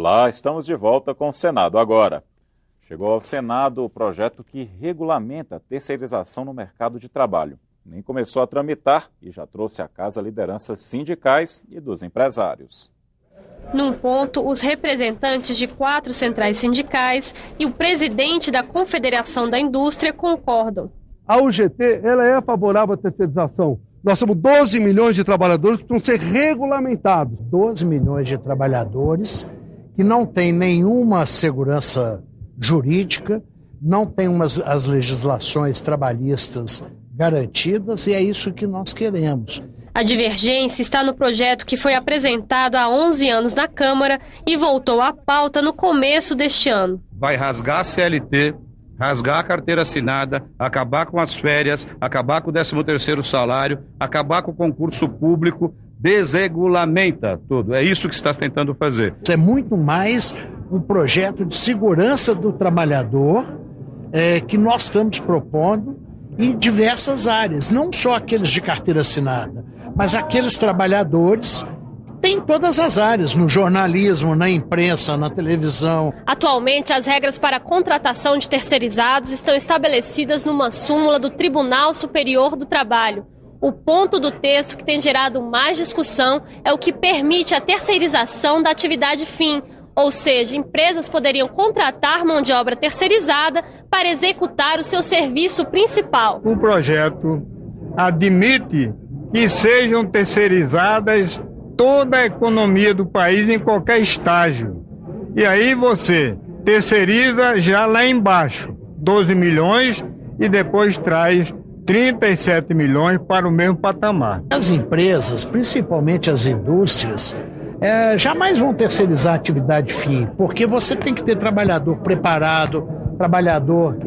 Olá, estamos de volta com o Senado agora. Chegou ao Senado o projeto que regulamenta a terceirização no mercado de trabalho. Nem começou a tramitar e já trouxe à casa lideranças sindicais e dos empresários. Num ponto, os representantes de 4 centrais sindicais e o presidente da Confederação da Indústria concordam. A UGT ela é favorável à terceirização. Nós temos 12 milhões de trabalhadores que precisam ser regulamentados. 12 milhões de trabalhadores que não têm nenhuma segurança jurídica, não têm as legislações trabalhistas garantidas, e é isso que nós queremos. A divergência está no projeto que foi apresentado há 11 anos na Câmara e voltou à pauta no começo deste ano. Vai rasgar a CLT, rasgar a carteira assinada, acabar com as férias, acabar com o 13º salário, acabar com o concurso público, desregulamenta tudo. É isso que está tentando fazer. É muito mais um projeto de segurança do trabalhador que nós estamos propondo em diversas áreas, não só aqueles de carteira assinada, mas aqueles trabalhadores tem todas as áreas, no jornalismo, na imprensa, na televisão. Atualmente, as regras para a contratação de terceirizados estão estabelecidas numa súmula do Tribunal Superior do Trabalho. O ponto do texto que tem gerado mais discussão é o que permite a terceirização da atividade fim, ou seja, empresas poderiam contratar mão de obra terceirizada para executar o seu serviço principal. O projeto admite que sejam terceirizadas toda a economia do país em qualquer estágio. E aí você terceiriza já lá embaixo, 12 milhões e depois traz 37 milhões para o mesmo patamar. As empresas, principalmente as indústrias, jamais vão terceirizar a atividade fim, porque você tem que ter trabalhador preparado, trabalhador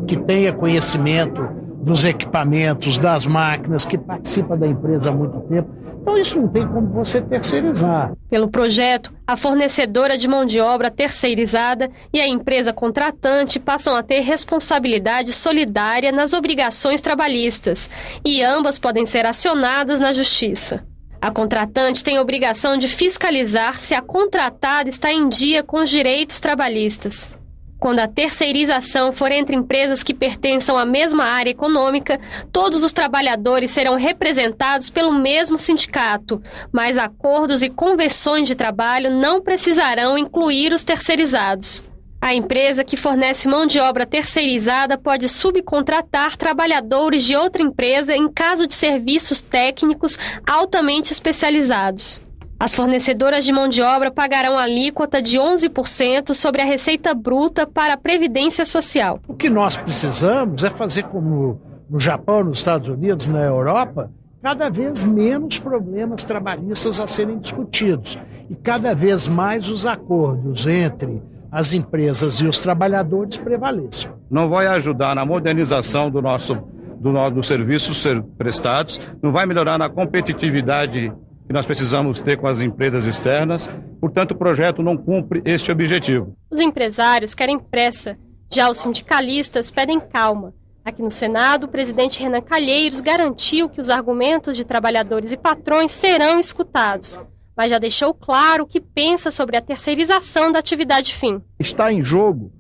que tenha conhecimento dos equipamentos, das máquinas, que participa da empresa há muito tempo. Então isso não tem como você terceirizar. Pelo projeto, a fornecedora de mão de obra terceirizada e a empresa contratante passam a ter responsabilidade solidária nas obrigações trabalhistas, e ambas podem ser acionadas na Justiça. A contratante tem a obrigação de fiscalizar se a contratada está em dia com os direitos trabalhistas. Quando a terceirização for entre empresas que pertençam à mesma área econômica, todos os trabalhadores serão representados pelo mesmo sindicato, mas acordos e convenções de trabalho não precisarão incluir os terceirizados. A empresa que fornece mão de obra terceirizada pode subcontratar trabalhadores de outra empresa em caso de serviços técnicos altamente especializados. As fornecedoras de mão de obra pagarão alíquota de 11% sobre a receita bruta para a Previdência Social. O que nós precisamos é fazer como no Japão, nos Estados Unidos, na Europa, cada vez menos problemas trabalhistas a serem discutidos e cada vez mais os acordos entre as empresas e os trabalhadores prevaleçam. Não vai ajudar na modernização dos serviços prestados, não vai melhorar na competitividade que nós precisamos ter com as empresas externas. Portanto, o projeto não cumpre este objetivo. Os empresários querem pressa, já os sindicalistas pedem calma. Aqui no Senado, o presidente Renan Calheiros garantiu que os argumentos de trabalhadores e patrões serão escutados, mas já deixou claro o que pensa sobre a terceirização da atividade fim. Está em jogo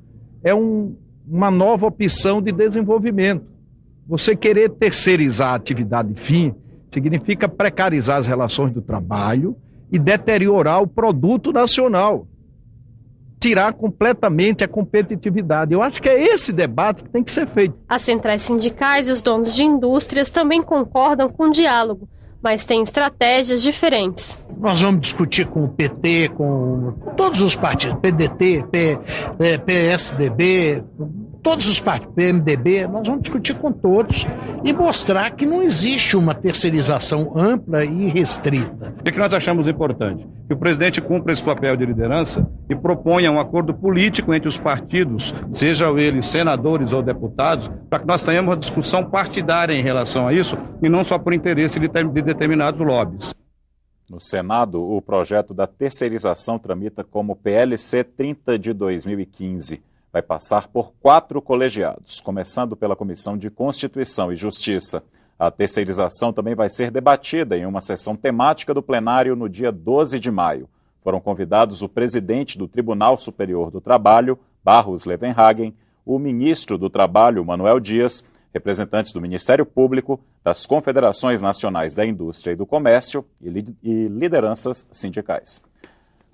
uma nova opção de desenvolvimento. Você querer terceirizar a atividade fim significa precarizar as relações do trabalho e deteriorar o produto nacional. Tirar completamente a competitividade. Eu acho que é esse debate que tem que ser feito. As centrais sindicais e os donos de indústrias também concordam com o diálogo, mas têm estratégias diferentes. Nós vamos discutir com o PT, com todos os partidos, PDT, PSDB, todos os partidos, PMDB, nós vamos discutir com todos e mostrar que não existe uma terceirização ampla e restrita. O que nós achamos importante? Que o presidente cumpra esse papel de liderança e proponha um acordo político entre os partidos, sejam eles senadores ou deputados, para que nós tenhamos uma discussão partidária em relação a isso e não só por interesse de determinados lobbies. No Senado, o projeto da terceirização tramita como PLC 30 de 2015. Vai passar por 4 colegiados, começando pela Comissão de Constituição e Justiça. A terceirização também vai ser debatida em uma sessão temática do plenário no dia 12 de maio. Foram convidados o presidente do Tribunal Superior do Trabalho, Barros Levenhagen, o ministro do Trabalho, Manuel Dias, representantes do Ministério Público, das Confederações Nacionais da Indústria e do Comércio e lideranças sindicais.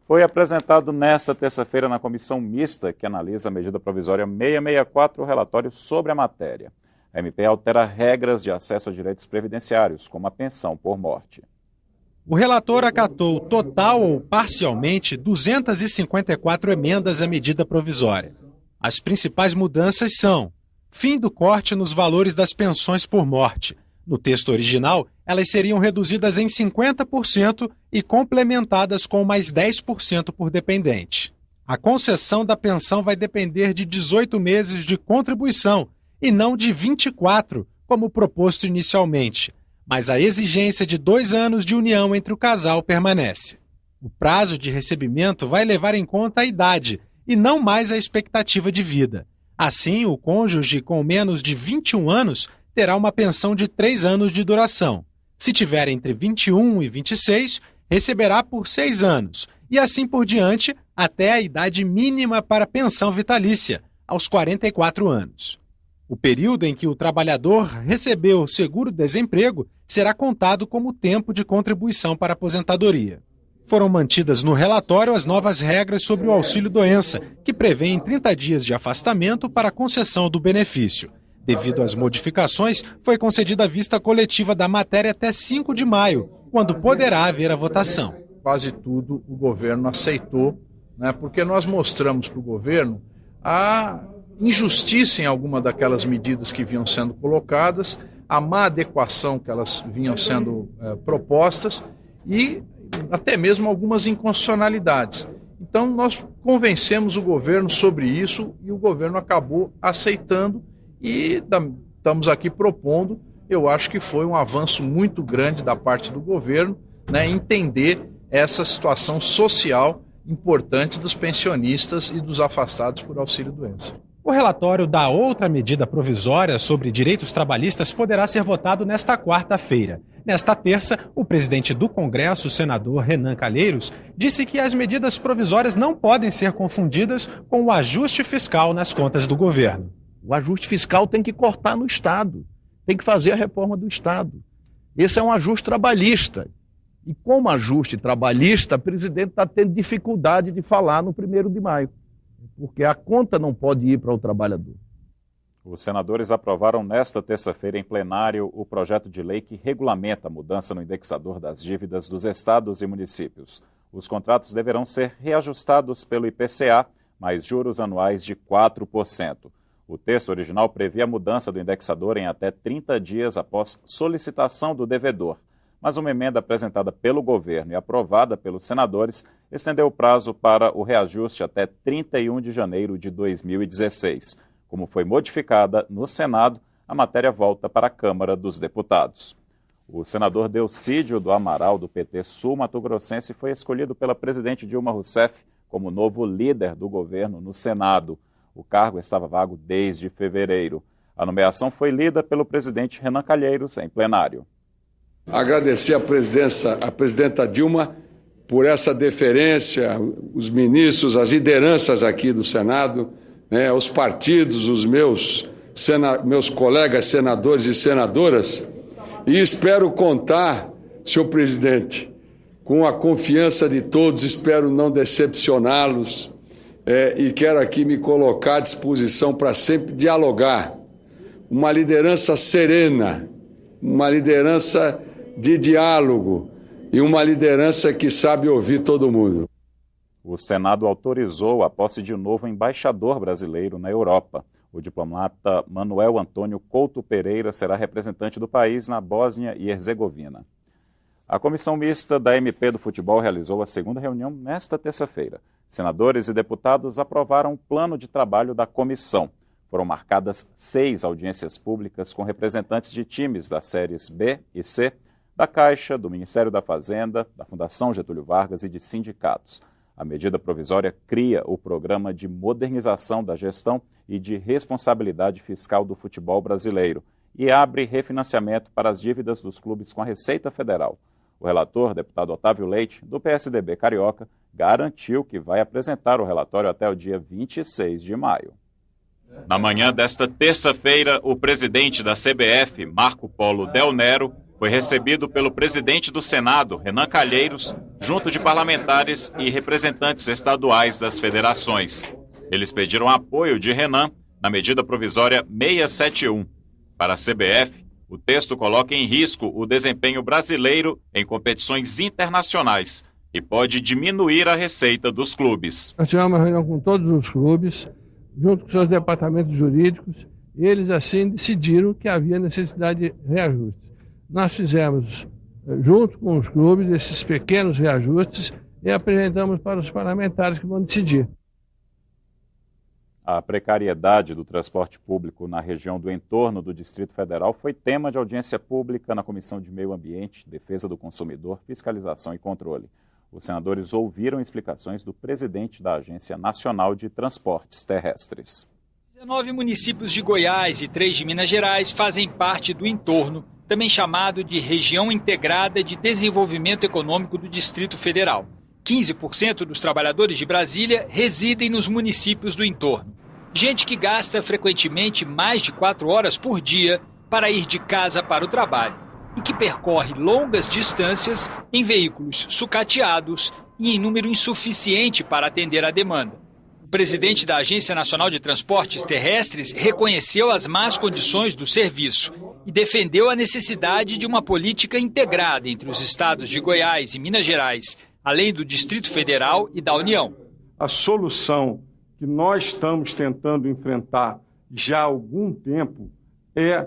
Foi apresentado nesta terça-feira na comissão mista que analisa a medida provisória 664, o relatório sobre a matéria. A MP altera regras de acesso a direitos previdenciários, como a pensão por morte. O relator acatou total ou parcialmente 254 emendas à medida provisória. As principais mudanças são: fim do corte nos valores das pensões por morte. No texto original, elas seriam reduzidas em 50% e complementadas com mais 10% por dependente. A concessão da pensão vai depender de 18 meses de contribuição e não de 24, como proposto inicialmente, mas a exigência de 2 anos de união entre o casal permanece. O prazo de recebimento vai levar em conta a idade e não mais a expectativa de vida. Assim, o cônjuge com menos de 21 anos terá uma pensão de 3 anos de duração. Se tiver entre 21 e 26, receberá por 6 anos, e assim por diante até a idade mínima para pensão vitalícia, aos 44 anos. O período em que o trabalhador recebeu o seguro-desemprego será contado como tempo de contribuição para a aposentadoria. Foram mantidas no relatório as novas regras sobre o auxílio-doença, que prevêem 30 dias de afastamento para a concessão do benefício. Devido às modificações, foi concedida a vista coletiva da matéria até 5 de maio, quando poderá haver a votação. Quase tudo o governo aceitou, né, porque nós mostramos para o governo a injustiça em alguma daquelas medidas que vinham sendo colocadas, a má adequação que elas vinham sendo propostas e até mesmo algumas inconstitucionalidades. Então nós convencemos o governo sobre isso e o governo acabou aceitando e estamos aqui propondo. Eu acho que foi um avanço muito grande da parte do governo, né, entender essa situação social importante dos pensionistas e dos afastados por auxílio-doença. O relatório da outra medida provisória sobre direitos trabalhistas poderá ser votado nesta quarta-feira. Nesta terça, o presidente do Congresso, o senador Renan Calheiros, disse que as medidas provisórias não podem ser confundidas com o ajuste fiscal nas contas do governo. O ajuste fiscal tem que cortar no Estado, tem que fazer a reforma do Estado. Esse é um ajuste trabalhista. E como ajuste trabalhista, o presidente está tendo dificuldade de falar no 1º de maio, porque a conta não pode ir para o trabalhador. Os senadores aprovaram nesta terça-feira em plenário o projeto de lei que regulamenta a mudança no indexador das dívidas dos estados e municípios. Os contratos deverão ser reajustados pelo IPCA, mais juros anuais de 4%. O texto original previa a mudança do indexador em até 30 dias após solicitação do devedor, mas uma emenda apresentada pelo governo e aprovada pelos senadores estendeu o prazo para o reajuste até 31 de janeiro de 2016. Como foi modificada no Senado, a matéria volta para a Câmara dos Deputados. O senador Delcídio do Amaral, do PT sul-mato-grossense, foi escolhido pela presidente Dilma Rousseff como novo líder do governo no Senado. O cargo estava vago desde fevereiro. A nomeação foi lida pelo presidente Renan Calheiros em plenário. Agradecer à presidenta Dilma por essa deferência, os ministros, as lideranças aqui do Senado, né, os partidos, os meus colegas senadores e senadoras, e espero contar, senhor presidente, com a confiança de todos, espero não decepcioná-los, e quero aqui me colocar à disposição para sempre dialogar. Uma liderança serena, uma liderança de diálogo e uma liderança que sabe ouvir todo mundo. O Senado autorizou a posse de um novo embaixador brasileiro na Europa. O diplomata Manuel Antônio Couto Pereira será representante do país na Bósnia e Herzegovina. A comissão mista da MP do futebol realizou a segunda reunião nesta terça-feira. Senadores e deputados aprovaram o plano de trabalho da comissão. Foram marcadas 6 audiências públicas com representantes de times das séries B e C, da Caixa, do Ministério da Fazenda, da Fundação Getúlio Vargas e de sindicatos. A medida provisória cria o Programa de Modernização da Gestão e de Responsabilidade Fiscal do Futebol Brasileiro e abre refinanciamento para as dívidas dos clubes com a Receita Federal. O relator, deputado Otávio Leite, do PSDB Carioca, garantiu que vai apresentar o relatório até o dia 26 de maio. Na manhã desta terça-feira, o presidente da CBF, Marco Polo Del Nero, foi recebido pelo presidente do Senado, Renan Calheiros, junto de parlamentares e representantes estaduais das federações. Eles pediram apoio de Renan na medida provisória 671. Para a CBF, o texto coloca em risco o desempenho brasileiro em competições internacionais e pode diminuir a receita dos clubes. Nós tivemos uma reunião com todos os clubes, junto com seus departamentos jurídicos, e eles assim decidiram que havia necessidade de reajustes. Nós fizemos, junto com os clubes, esses pequenos reajustes e apresentamos para os parlamentares que vão decidir. A precariedade do transporte público na região do entorno do Distrito Federal foi tema de audiência pública na Comissão de Meio Ambiente, Defesa do Consumidor, Fiscalização e Controle. Os senadores ouviram explicações do presidente da Agência Nacional de Transportes Terrestres. 19 municípios de Goiás e 3 de Minas Gerais fazem parte do entorno, também chamado de Região Integrada de Desenvolvimento Econômico do Distrito Federal. 15% dos trabalhadores de Brasília residem nos municípios do entorno. Gente que gasta frequentemente mais de 4 horas por dia para ir de casa para o trabalho e que percorre longas distâncias em veículos sucateados e em número insuficiente para atender à demanda. O presidente da Agência Nacional de Transportes Terrestres reconheceu as más condições do serviço e defendeu a necessidade de uma política integrada entre os estados de Goiás e Minas Gerais, além do Distrito Federal e da União. A solução que nós estamos tentando enfrentar já há algum tempo é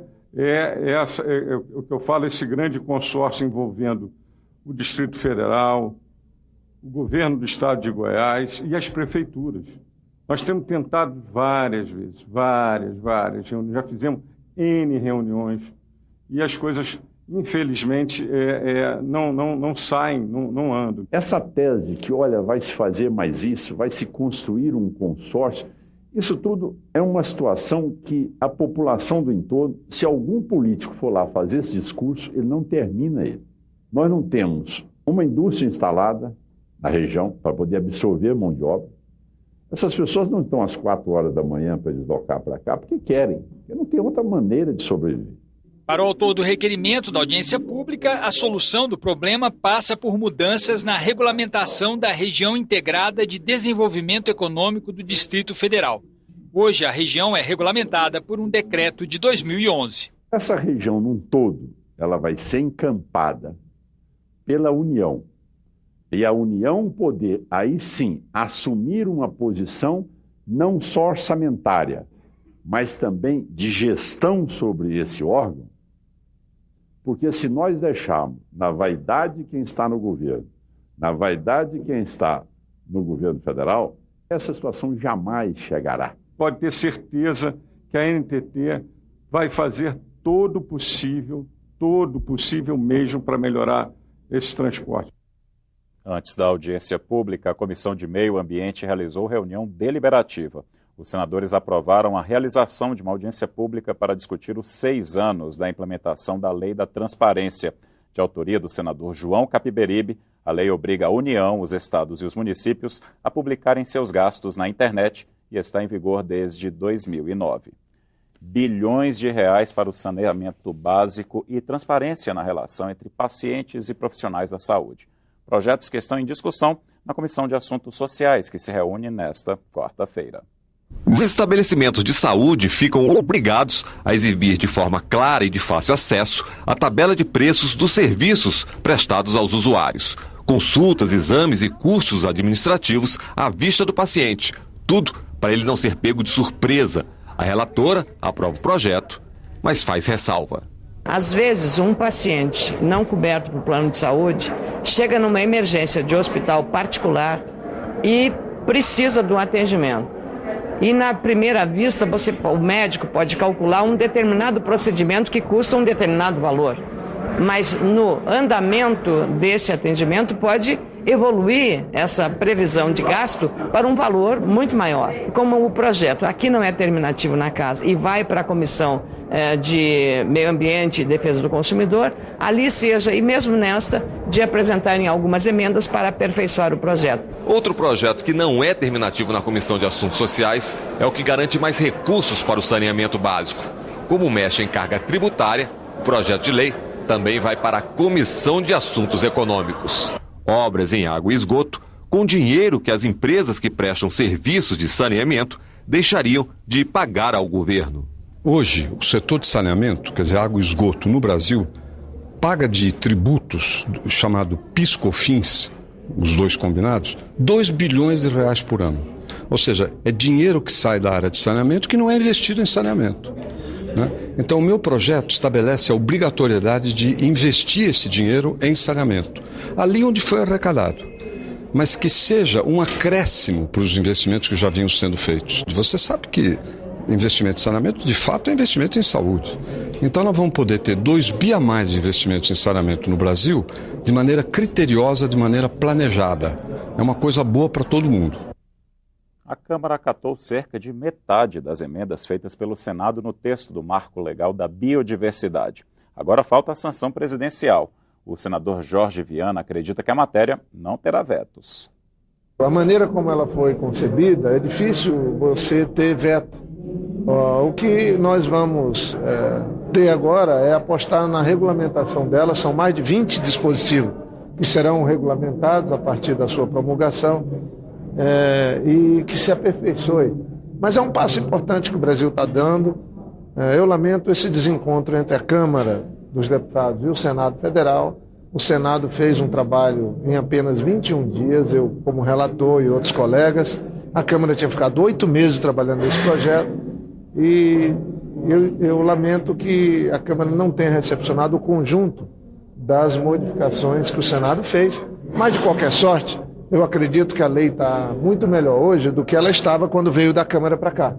o que eu falo, esse grande consórcio envolvendo o Distrito Federal, o governo do estado de Goiás e as prefeituras. Nós temos tentado várias vezes, várias reuniões, já fizemos N reuniões e as coisas, infelizmente, não saem, não andam. Essa tese que, olha, vai se fazer mais isso, vai se construir um consórcio, isso tudo é uma situação que a população do entorno, se algum político for lá fazer esse discurso, ele não termina ele. Nós não temos uma indústria instalada na região para poder absorver mão de obra. Essas pessoas não estão às 4 horas da manhã para deslocar para cá porque querem, porque não tem outra maneira de sobreviver. Para o autor do requerimento da audiência pública, a solução do problema passa por mudanças na regulamentação da Região Integrada de Desenvolvimento Econômico do Distrito Federal. Hoje, a região é regulamentada por um decreto de 2011. Essa região num todo, ela vai ser encampada pela União. E a União poder, aí sim, assumir uma posição não só orçamentária, mas também de gestão sobre esse órgão. Porque se nós deixarmos na vaidade quem está no governo, na vaidade quem está no governo federal, essa situação jamais chegará. Pode ter certeza que a NTT vai fazer todo o possível mesmo para melhorar esse transporte. Antes da audiência pública, a Comissão de Meio Ambiente realizou reunião deliberativa. Os senadores aprovaram a realização de uma audiência pública para discutir os 6 anos da implementação da Lei da Transparência. De autoria do senador João Capiberibe, a lei obriga a União, os estados e os municípios a publicarem seus gastos na internet e está em vigor desde 2009. Bilhões de reais para o saneamento básico e transparência na relação entre pacientes e profissionais da saúde. Projetos que estão em discussão na Comissão de Assuntos Sociais, que se reúne nesta quarta-feira. Os estabelecimentos de saúde ficam obrigados a exibir de forma clara e de fácil acesso a tabela de preços dos serviços prestados aos usuários. Consultas, exames e custos administrativos à vista do paciente. Tudo para ele não ser pego de surpresa. A relatora aprova o projeto, mas faz ressalva. Às vezes, um paciente não coberto por plano de saúde chega numa emergência de hospital particular e precisa de um atendimento. E na primeira vista, o médico pode calcular um determinado procedimento que custa um determinado valor. Mas no andamento desse atendimento pode evoluir essa previsão de gasto para um valor muito maior. Como o projeto aqui não é terminativo na casa e vai para a Comissão de Meio Ambiente e Defesa do Consumidor, ali seja, e mesmo nesta, de apresentarem algumas emendas para aperfeiçoar o projeto. Outro projeto que não é terminativo na Comissão de Assuntos Sociais é o que garante mais recursos para o saneamento básico. Como mexe em carga tributária, o projeto de lei também vai para a Comissão de Assuntos Econômicos. Obras em água e esgoto, com dinheiro que as empresas que prestam serviços de saneamento deixariam de pagar ao governo. Hoje, o setor de saneamento, quer dizer, água e esgoto no Brasil, paga de tributos, chamado PIS/COFINS, os dois combinados, 2 bilhões de reais por ano. Ou seja, é dinheiro que sai da área de saneamento que não é investido em saneamento, né? Então, o meu projeto estabelece a obrigatoriedade de investir esse dinheiro em saneamento, ali onde foi arrecadado, mas que seja um acréscimo para os investimentos que já vinham sendo feitos. Você sabe que investimento em saneamento, de fato, é investimento em saúde. Então, nós vamos poder ter 2 bi a mais de investimentos em saneamento no Brasil de maneira criteriosa, de maneira planejada. É uma coisa boa para todo mundo. A Câmara acatou cerca de metade das emendas feitas pelo Senado no texto do Marco Legal da Biodiversidade. Agora falta a sanção presidencial. O senador Jorge Viana acredita que a matéria não terá vetos. A maneira como ela foi concebida, é difícil você ter veto. O que nós vamos ter agora é apostar na regulamentação dela. São mais de 20 dispositivos que serão regulamentados a partir da sua promulgação e que se aperfeiçoe. Mas é um passo importante que o Brasil está dando. Eu lamento esse desencontro entre a Câmara dos Deputados e o Senado Federal. O Senado fez um trabalho em apenas 21 dias, eu como relator e outros colegas. A Câmara tinha ficado 8 meses trabalhando nesse projeto. E eu lamento que a Câmara não tenha recepcionado o conjunto das modificações que o Senado fez, mas de qualquer sorte, eu acredito que a lei está muito melhor hoje do que ela estava quando veio da Câmara para cá.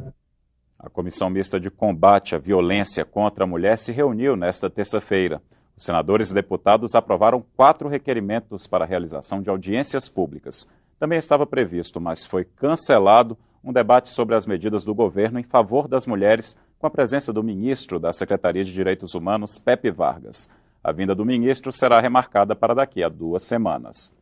A Comissão Mista de Combate à Violência contra a Mulher se reuniu nesta terça-feira. Os senadores e deputados aprovaram 4 requerimentos para a realização de audiências públicas. Também estava previsto, mas foi cancelado, um debate sobre as medidas do governo em favor das mulheres, com a presença do ministro da Secretaria de Direitos Humanos, Pepe Vargas. A vinda do ministro será remarcada para daqui a 2 semanas.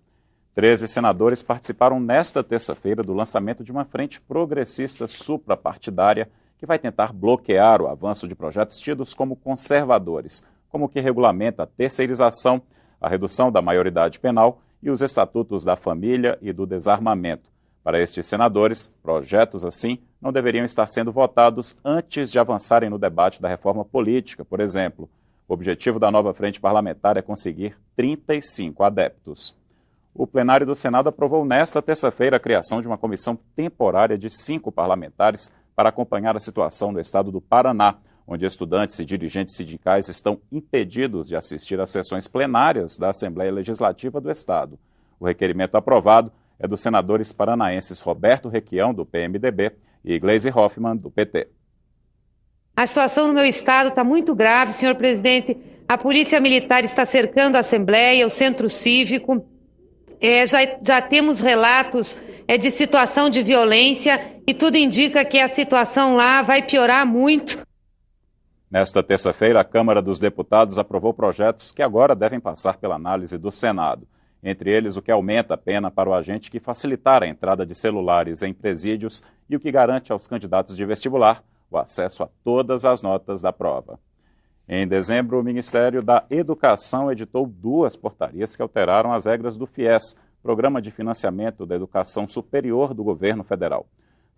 13 senadores participaram nesta terça-feira do lançamento de uma frente progressista suprapartidária que vai tentar bloquear o avanço de projetos tidos como conservadores, como o que regulamenta a terceirização, a redução da maioridade penal e os estatutos da família e do desarmamento. Para estes senadores, projetos assim não deveriam estar sendo votados antes de avançarem no debate da reforma política, por exemplo. O objetivo da nova frente parlamentar é conseguir 35 adeptos. O plenário do Senado aprovou nesta terça-feira a criação de uma comissão temporária de 5 parlamentares para acompanhar a situação no estado do Paraná, onde estudantes e dirigentes sindicais estão impedidos de assistir às sessões plenárias da Assembleia Legislativa do estado. O requerimento aprovado é dos senadores paranaenses Roberto Requião, do PMDB, e Gleisi Hoffmann, do PT. A situação no meu estado está muito grave, senhor presidente. A polícia militar está cercando a Assembleia, o centro cívico. Já temos relatos de situação de violência e tudo indica que a situação lá vai piorar muito. Nesta terça-feira, a Câmara dos Deputados aprovou projetos que agora devem passar pela análise do Senado. Entre eles, o que aumenta a pena para o agente que facilitar a entrada de celulares em presídios e o que garante aos candidatos de vestibular o acesso a todas as notas da prova. Em dezembro, o Ministério da Educação editou 2 portarias que alteraram as regras do FIES, Programa de Financiamento da Educação Superior do Governo Federal.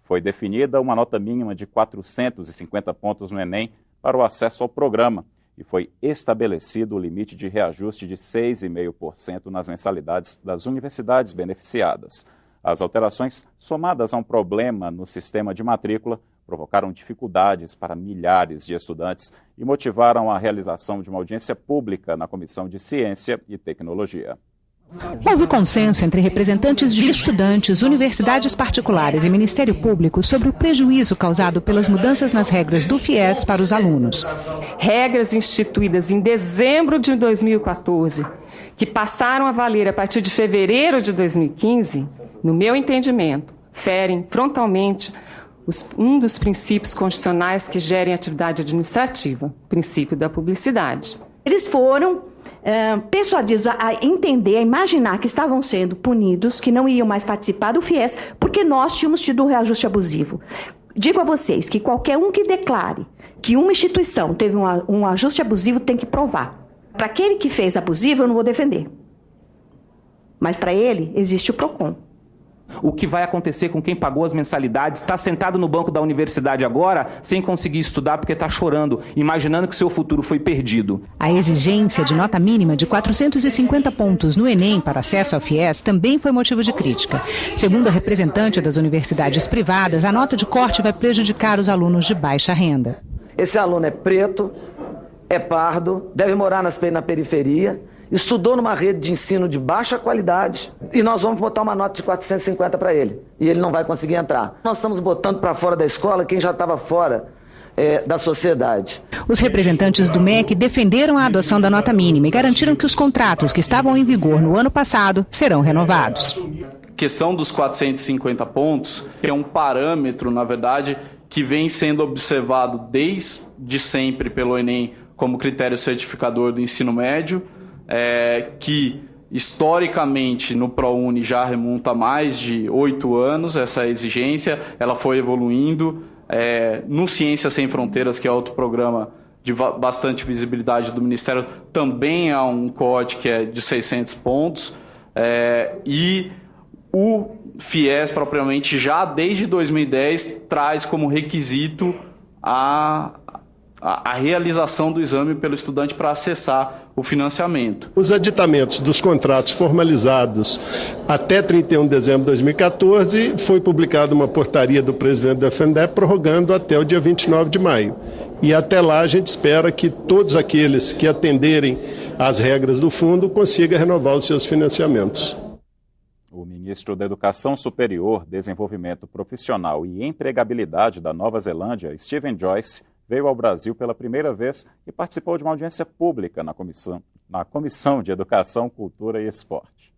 Foi definida uma nota mínima de 450 pontos no Enem para o acesso ao programa e foi estabelecido o limite de reajuste de 6,5% nas mensalidades das universidades beneficiadas. As alterações, somadas a um problema no sistema de matrícula, provocaram dificuldades para milhares de estudantes e motivaram a realização de uma audiência pública na Comissão de Ciência e Tecnologia. Houve consenso entre representantes de estudantes, universidades particulares e Ministério Público sobre o prejuízo causado pelas mudanças nas regras do FIES para os alunos. Regras instituídas em dezembro de 2014, que passaram a valer a partir de fevereiro de 2015, no meu entendimento, ferem frontalmente um dos princípios constitucionais que gerem a atividade administrativa, o princípio da publicidade. Eles foram persuadidos a entender, a imaginar que estavam sendo punidos, que não iam mais participar do FIES, porque nós tínhamos tido um reajuste abusivo. Digo a vocês que qualquer um que declare que uma instituição teve um ajuste abusivo tem que provar. Para aquele que fez abusivo, eu não vou defender. Mas para ele, existe o PROCON. O que vai acontecer com quem pagou as mensalidades, está sentado no banco da universidade agora, sem conseguir estudar porque está chorando, imaginando que o seu futuro foi perdido. A exigência de nota mínima de 450 pontos no Enem para acesso ao FIES também foi motivo de crítica. Segundo a representante das universidades privadas, a nota de corte vai prejudicar os alunos de baixa renda. Esse aluno é preto, é pardo, deve morar na periferia, estudou numa rede de ensino de baixa qualidade e nós vamos botar uma nota de 450 para ele. E ele não vai conseguir entrar. Nós estamos botando para fora da escola quem já estava fora da sociedade. Os representantes do MEC defenderam a adoção da nota mínima e garantiram que os contratos que estavam em vigor no ano passado serão renovados. A questão dos 450 pontos é um parâmetro, na verdade, que vem sendo observado desde sempre pelo Enem como critério certificador do ensino médio, que historicamente no ProUni já remonta a mais de 8 anos essa exigência, ela foi evoluindo. No Ciências Sem Fronteiras, que é outro programa de bastante visibilidade do Ministério, também há um COD que é de 600 pontos, e o FIES propriamente já desde 2010 traz como requisito a realização do exame pelo estudante para acessar o financiamento. Os aditamentos dos contratos formalizados até 31 de dezembro de 2014, foi publicada uma portaria do presidente da FNDE prorrogando até o dia 29 de maio. E até lá a gente espera que todos aqueles que atenderem às regras do fundo consigam renovar os seus financiamentos. O ministro da Educação Superior, Desenvolvimento Profissional e Empregabilidade da Nova Zelândia, Stephen Joyce, veio ao Brasil pela primeira vez e participou de uma audiência pública na Comissão de Educação, Cultura e Esporte.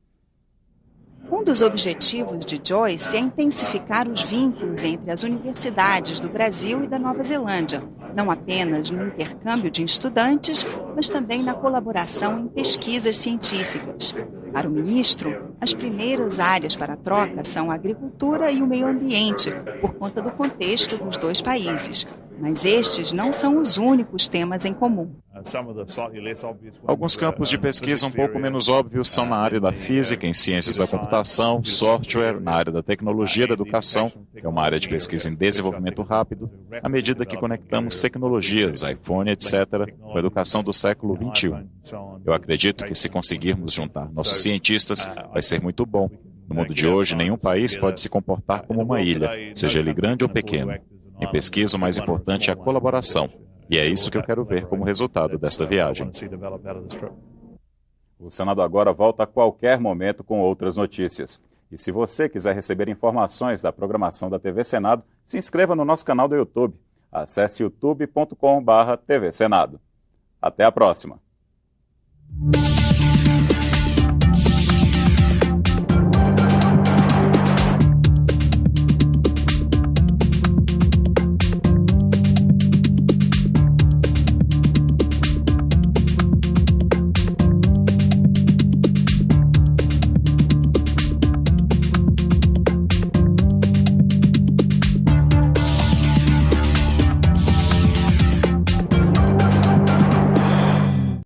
Um dos objetivos de Joyce é intensificar os vínculos entre as universidades do Brasil e da Nova Zelândia, não apenas no intercâmbio de estudantes, mas também na colaboração em pesquisas científicas. Para o ministro, as primeiras áreas para a troca são a agricultura e o meio ambiente, por conta do contexto dos dois países. Mas estes não são os únicos temas em comum. Alguns campos de pesquisa um pouco menos óbvios são na área da física, em ciências da computação, software, na área da tecnologia da educação, que é uma área de pesquisa em desenvolvimento rápido, à medida que conectamos tecnologias, iPhone, etc., com a educação do século XXI. Eu acredito que se conseguirmos juntar nossos cientistas, vai ser muito bom. No mundo de hoje, nenhum país pode se comportar como uma ilha, seja ele grande ou pequeno. Em pesquisa, o mais importante é a colaboração. E é isso que eu quero ver como resultado desta viagem. O Senado Agora volta a qualquer momento com outras notícias. E se você quiser receber informações da programação da TV Senado, se inscreva no nosso canal do YouTube. Acesse youtube.com/TV Senado. Até a próxima.